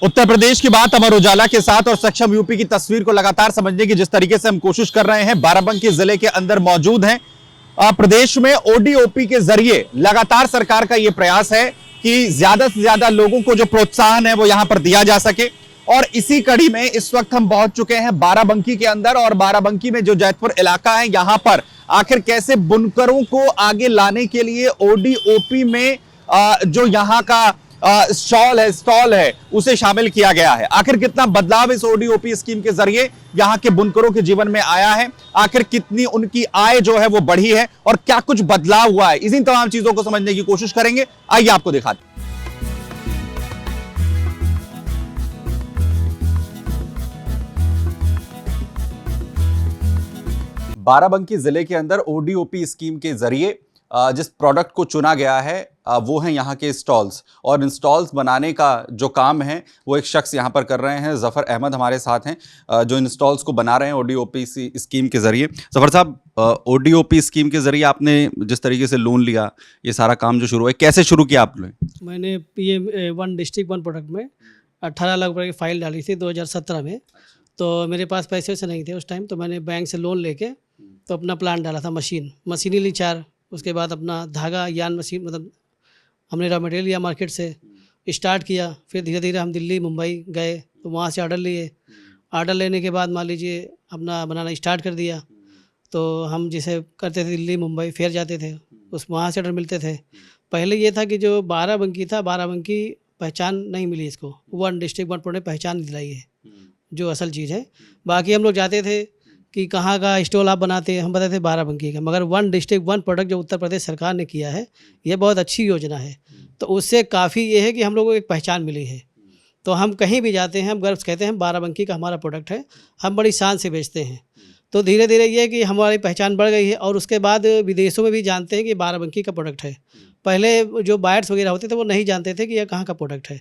उत्तर प्रदेश की बात अमर उजाला के साथ और सक्षम यूपी की तस्वीर को लगातार समझने की जिस तरीके से हम कोशिश कर रहे हैं, बाराबंकी जिले के अंदर मौजूद हैं। प्रदेश में ओडीओपी के जरिए लगातार सरकार का यह प्रयास है कि ज्यादा से ज्यादा लोगों को जो प्रोत्साहन है वो यहां पर दिया जा सके। और इसी कड़ी में इस वक्त हम पहुंच चुके हैं बाराबंकी के अंदर, और बाराबंकी में जो जैतपुर इलाका है यहां पर आखिर कैसे बुनकरों को आगे लाने के लिए ओडीओपी में जो यहां का स्टॉल है उसे शामिल किया गया है। आखिर कितना बदलाव इस ओडीओपी स्कीम के जरिए यहां के बुनकरों के जीवन में आया है, आखिर कितनी उनकी आय जो है वो बढ़ी है और क्या कुछ बदलाव हुआ है, इसी तमाम चीजों को समझने की कोशिश करेंगे। आइए आपको दिखाते हैं। बाराबंकी जिले के अंदर ओडीओपी स्कीम के जरिए जिस प्रोडक्ट को चुना गया है वो है यहाँ के स्टॉल्स, और इन स्टॉल्स बनाने का जो काम है वो एक शख्स यहाँ पर कर रहे हैं। जफ़र अहमद हमारे साथ हैं जो इन स्टॉल्स को बना रहे हैं ओडीओपी स्कीम के ज़रिए। जफ़र साहब, ओडीओपी स्कीम के ज़रिए आपने जिस तरीके से लोन लिया, ये सारा काम जो शुरू है, कैसे शुरू किया आपने? मैंने ये वन डिस्ट्रिक्ट वन प्रोडक्ट में 18 लाख रुपये की फ़ाइल डाली थी 2017 में। तो मेरे पास पैसे वैसे नहीं थे उस टाइम, तो मैंने बैंक से लोन लेके तो अपना प्लान डाला था। मशीनी ली 4, उसके बाद अपना धागा यान मशीन, मतलब हमने रॉ मटेरियल लिया मार्केट से, स्टार्ट किया। फिर धीरे धीरे हम दिल्ली मुंबई गए तो वहाँ से ऑर्डर लिए। ऑर्डर लेने के बाद मान लीजिए अपना बनाना स्टार्ट कर दिया। तो हम जैसे करते थे दिल्ली मुंबई फिर जाते थे, उस वहाँ से ऑर्डर मिलते थे। पहले ये था कि जो बाराबंकी था, बाराबंकी पहचान नहीं मिली इसको, वन डिस्ट्रिक्ट वन प्रोडक्ट पहचान दिलाई है जो असल चीज़ है। बाकी हम लोग जाते थे कि कहाँ का स्टॉल आप बनाते हैं, हम बताते थे बाराबंकी का, मगर वन डिस्ट्रिक्ट वन प्रोडक्ट जो उत्तर प्रदेश सरकार ने किया है ये बहुत अच्छी योजना है। तो उससे काफ़ी ये है कि हम लोगों को एक पहचान मिली है। तो हम कहीं भी जाते हैं हम गर्व कहते हैं बाराबंकी का हमारा प्रोडक्ट है, हम बड़ी शान से बेचते हैं। तो धीरे धीरे ये है कि हमारी पहचान बढ़ गई है, और उसके बाद विदेशों में भी जानते हैं कि बाराबंकी का प्रोडक्ट है। पहले जो बायर्स वगैरह होते थे वो नहीं जानते थे कि यह कहाँ का प्रोडक्ट है,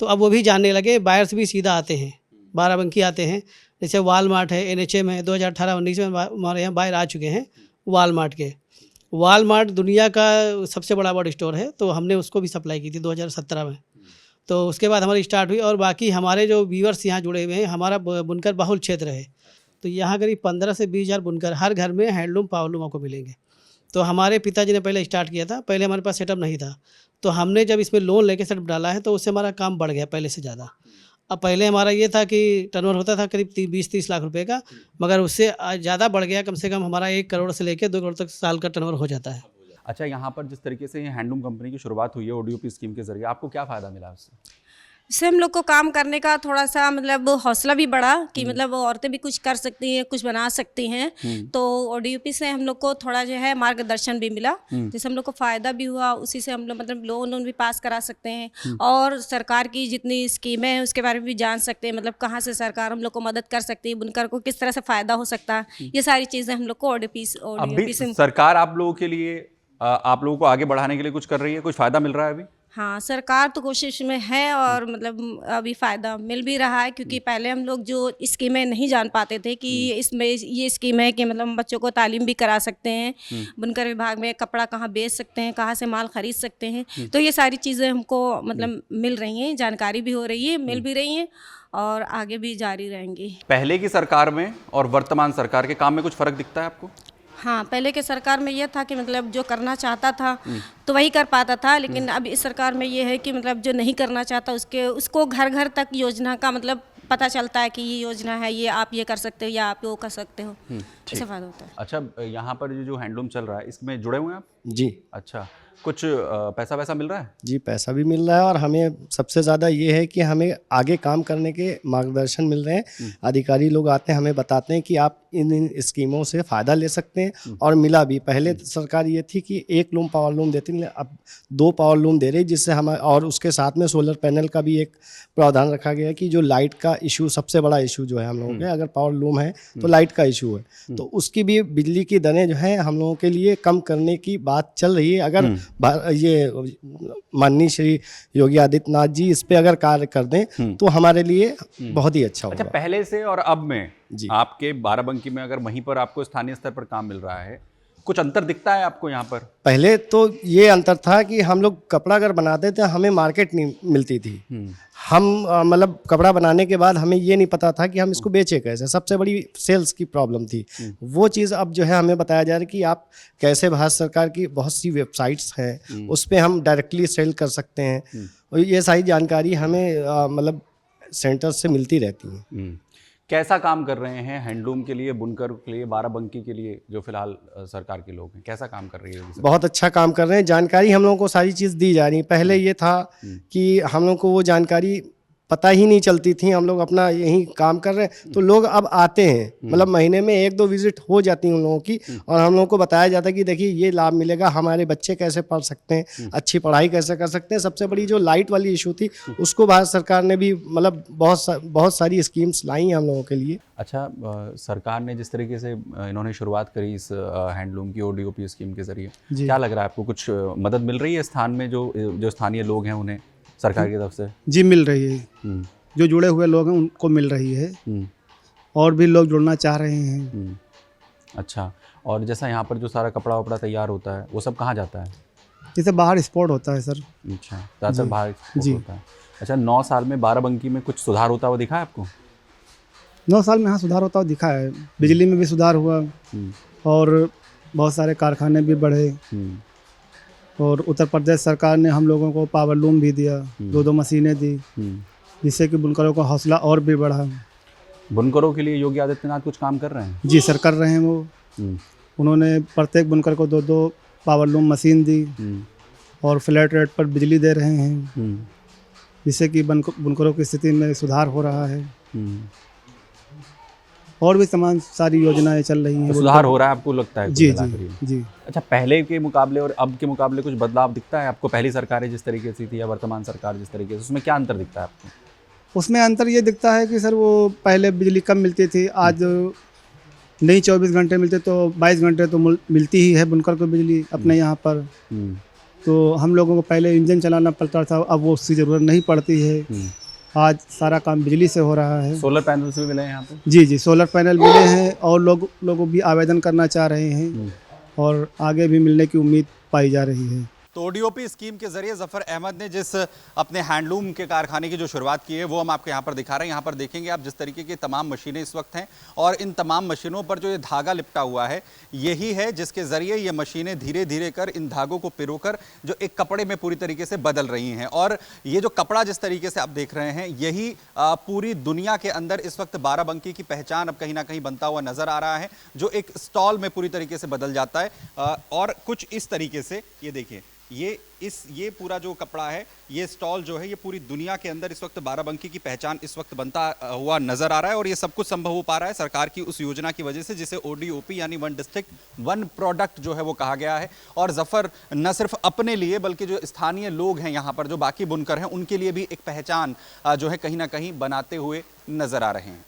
तो अब वो भी जानने लगे। बायर्स भी सीधा आते हैं, बाराबंकी आते हैं। जैसे वालमार्ट है, एनएचएम है, 2018-19 में हमारे यहाँ बाहर आ चुके हैं वालमार्ट के। वालमार्ट दुनिया का सबसे बड़ा वर्ल्ड स्टोर है, तो हमने उसको भी सप्लाई की थी 2017 में। तो उसके बाद हमारी स्टार्ट हुई, और बाकी हमारे जो व्यूअर्स यहाँ जुड़े हुए हैं, हमारा बुनकर बहुल क्षेत्र है, तो यहाँ करीब 15 से 20 हज़ार बुनकर हर घर में हैंडलूम पावरलूम आपको मिलेंगे। तो हमारे पिताजी ने पहले स्टार्ट किया था, पहले हमारे पास सेटअप नहीं था, तो हमने जब इसमें लोन लेके सेटअप डाला है तो उससे हमारा काम बढ़ गया पहले से ज़्यादा। अब पहले हमारा ये था कि टर्नओवर होता था करीब 20-30 लाख रुपए का, मगर उससे ज़्यादा बढ़ गया। कम से कम हमारा 1 करोड़ से लेकर 2 करोड़ तक साल का टर्नओवर हो जाता है। अच्छा, यहाँ पर जिस तरीके से हैंडलूम कंपनी की शुरुआत हुई है ओडीओपी स्कीम के जरिए, आपको क्या फ़ायदा मिला उससे? इससे हम लोग को काम करने का थोड़ा सा मतलब हौसला भी बढ़ा कि मतलब औरतें भी कुछ कर सकती हैं, कुछ बना सकती हैं। तो ओडीओपी से हम लोग को थोड़ा जो है मार्गदर्शन भी मिला, जिससे हम लोग को फ़ायदा भी हुआ। उसी से हम लोग मतलब लोन भी पास करा सकते हैं, और सरकार की जितनी स्कीमें हैं उसके बारे में भी जान सकते हैं, मतलब कहाँ से सरकार हम लोग को मदद कर सकती है, बुनकर को किस तरह से फ़ायदा हो सकता है। ये सारी चीज़ें हम लोग को ओडीओपी से सरकार आप लोगों के लिए, आप लोगों को आगे बढ़ाने के लिए कुछ कर रही है, कुछ फ़ायदा मिल रहा है अभी? हाँ, सरकार तो कोशिश में है, और मतलब अभी फ़ायदा मिल भी रहा है, क्योंकि पहले हम लोग जो स्कीमें नहीं जान पाते थे कि इसमें ये स्कीम है कि मतलब बच्चों को तालीम भी करा सकते हैं, बुनकर विभाग में कपड़ा कहाँ बेच सकते हैं, कहाँ से माल ख़रीद सकते हैं। तो ये सारी चीज़ें हमको मतलब मिल रही हैं, जानकारी भी हो रही है, मिल भी रही हैं, और आगे भी जारी रहेंगी। पहले की सरकार में और वर्तमान सरकार के काम में कुछ फ़र्क दिखता है आपको? हाँ, पहले के सरकार में ये था कि मतलब जो करना चाहता था तो वही कर पाता था, लेकिन अब इस सरकार में ये है कि मतलब जो नहीं करना चाहता उसको घर घर तक योजना का मतलब पता चलता है कि ये योजना है, ये आप ये कर सकते हो या आप वो कर सकते हो, ऐसा फ़ायदा होता है। अच्छा, यहाँ पर जो हैंडलूम चल रहा है इसमें जुड़े हुए हैं आप? जी। अच्छा, कुछ पैसा वैसा मिल रहा है? जी, पैसा भी मिल रहा है, और हमें सबसे ज़्यादा ये है कि हमें आगे काम करने के मार्गदर्शन मिल रहे हैं। अधिकारी लोग आते हैं, हमें बताते हैं कि आप इन स्कीमों से फ़ायदा ले सकते हैं, और मिला भी। पहले सरकार ये थी कि 1 लूम पावर लूम देती, अब 2 पावर लूम दे रही, जिससे हम, और उसके साथ में सोलर पैनल का भी एक प्रावधान रखा गया है कि जो लाइट का इशू, सबसे बड़ा इशू जो है हम लोगों के, अगर पावर लूम है तो लाइट का इशू है, तो उसकी भी बिजली की दरें जो हैं हम लोगों के लिए कम करने की बात चल रही है। अगर ये माननीय श्री योगी आदित्यनाथ जी इस पे अगर कार्य कर दें तो हमारे लिए बहुत ही अच्छा होगा। अच्छा, पहले से और अब में आपके बाराबंकी में अगर वहीं पर आपको स्थानीय स्तर पर काम मिल रहा है कुछ अंतर दिखता है आपको यहाँ पर? पहले तो ये अंतर था कि हम लोग कपड़ा अगर बनाते थे हमें मार्केट नहीं मिलती थी। हम मतलब कपड़ा बनाने के बाद हमें ये नहीं पता था कि हम इसको बेचे कैसे, सबसे बड़ी सेल्स की प्रॉब्लम थी। वो चीज़ अब जो है हमें बताया जा रहा है कि आप कैसे भारत सरकार की बहुत सी वेबसाइट्स हैं उस पर हम डायरेक्टली सेल कर सकते हैं, और ये सारी जानकारी हमें मतलब सेंटर से मिलती रहती है। कैसा काम कर रहे हैं हैंडलूम के लिए, बुनकर के लिए, बाराबंकी के लिए जो फिलहाल सरकार के लोग हैं, कैसा काम कर रही है? बहुत अच्छा काम कर रहे हैं, जानकारी हम लोगों को सारी चीज़ दी जा रही है। पहले ये था कि हम लोग को वो जानकारी पता ही नहीं चलती थी, हम लोग अपना यही काम कर रहे हैं, तो लोग अब आते हैं, मतलब महीने में 1-2 विजिट हो जाती हैं उन लोगों की, और हम लोगों को बताया जाता है कि देखिए ये लाभ मिलेगा, हमारे बच्चे कैसे पढ़ सकते हैं, अच्छी पढ़ाई कैसे कर सकते हैं। सबसे बड़ी जो लाइट वाली इशू थी उसको भारत सरकार ने भी मतलब बहुत सारी स्कीम्स लाई हैं हम लोगों के लिए। अच्छा, सरकार ने जिस तरीके से इन्होंने शुरुआत करी इस हैंडलूम की ODOP स्कीम के जरिए, क्या लग रहा है आपको? कुछ मदद मिल रही है स्थान में जो स्थानीय लोग हैं उन्हें सरकार की तरफ से? जी मिल रही है, जो जुड़े हुए लोग हैं उनको मिल रही है, और भी लोग जुड़ना चाह रहे हैं। अच्छा, और जैसा यहाँ पर जो सारा कपड़ा वपड़ा तैयार होता है वो सब कहाँ जाता है? जैसे बाहर एक्सपोर्ट होता है सर। अच्छा, ज़्यादातर बाहर एक्सपोर्ट होता है। अच्छा, 9 साल में बाराबंकी में कुछ सुधार होता हुआ दिखा है आपको? 9 साल में हाँ सुधार होता हुआ दिखा है, बिजली में भी सुधार हुआ, और बहुत सारे कारखाने भी बढ़े, और उत्तर प्रदेश सरकार ने हम लोगों को पावर लूम भी दिया, 2-2 मशीनें दी, जिससे कि बुनकरों का हौसला और भी बढ़ा। बुनकरों के लिए योगी आदित्यनाथ कुछ काम कर रहे हैं? जी सर कर रहे हैं वो। उन्होंने प्रत्येक बुनकर को 2-2 पावर लूम मशीन दी, और फ्लैट रेट पर बिजली दे रहे हैं, जिससे कि बुनकरों की स्थिति में सुधार हो रहा है, और भी तमाम सारी योजनाएं चल रही हैं। तो सुधार हो रहा है आपको लगता है? जी जी जी। अच्छा, पहले के मुकाबले और अब के मुकाबले कुछ बदलाव दिखता है आपको? पहली सरकारें जिस तरीके से थी या वर्तमान सरकार जिस तरीके से, उसमें क्या अंतर दिखता है आपको? उसमें अंतर ये दिखता है कि सर वो पहले बिजली कम मिलती थी, आज नहीं 24 घंटे मिलते तो 22 घंटे तो मिलती ही है बुनकर को बिजली अपने यहाँ पर। तो हम लोगों को पहले इंजन चलाना पड़ता था, अब वो उसकी ज़रूरत नहीं पड़ती है, आज सारा काम बिजली से हो रहा है। सोलर पैनल्स भी मिले हैं यहाँ पे? जी जी, सोलर पैनल मिले हैं, और लोग भी आवेदन करना चाह रहे हैं, और आगे भी मिलने की उम्मीद पाई जा रही है। तो ODOP स्कीम के जरिए जफर अहमद ने जिस अपने हैंडलूम के कारखाने की जो शुरुआत की है वो हम आपको यहाँ पर दिखा रहे हैं। यहाँ पर देखेंगे आप जिस तरीके की तमाम मशीनें इस वक्त हैं, और इन तमाम मशीनों पर जो ये धागा लिपटा हुआ है यही है जिसके जरिए ये मशीनें धीरे धीरे कर इन धागों को पिरोकर जो एक कपड़े में पूरी तरीके से बदल रही हैं। और ये जो कपड़ा जिस तरीके से आप देख रहे हैं यही पूरी दुनिया के अंदर इस वक्त बाराबंकी की पहचान अब कहीं ना कहीं बनता हुआ नजर आ रहा है, जो एक स्टॉल में पूरी तरीके से बदल जाता है। और कुछ इस तरीके से ये देखिए, ये पूरा जो कपड़ा है, ये स्टॉल जो है, ये पूरी दुनिया के अंदर इस वक्त बाराबंकी की पहचान इस वक्त बनता हुआ नजर आ रहा है। और ये सब कुछ संभव हो पा रहा है सरकार की उस योजना की वजह से जिसे ODOP यानी 1 डिस्ट्रिक्ट 1 प्रोडक्ट जो है वो कहा गया है। और जफर न सिर्फ अपने लिए बल्कि जो स्थानीय लोग हैं यहाँ पर, जो बाकी बुनकर हैं, उनके लिए भी एक पहचान जो है कहीं ना कहीं बनाते हुए नजर आ रहे हैं।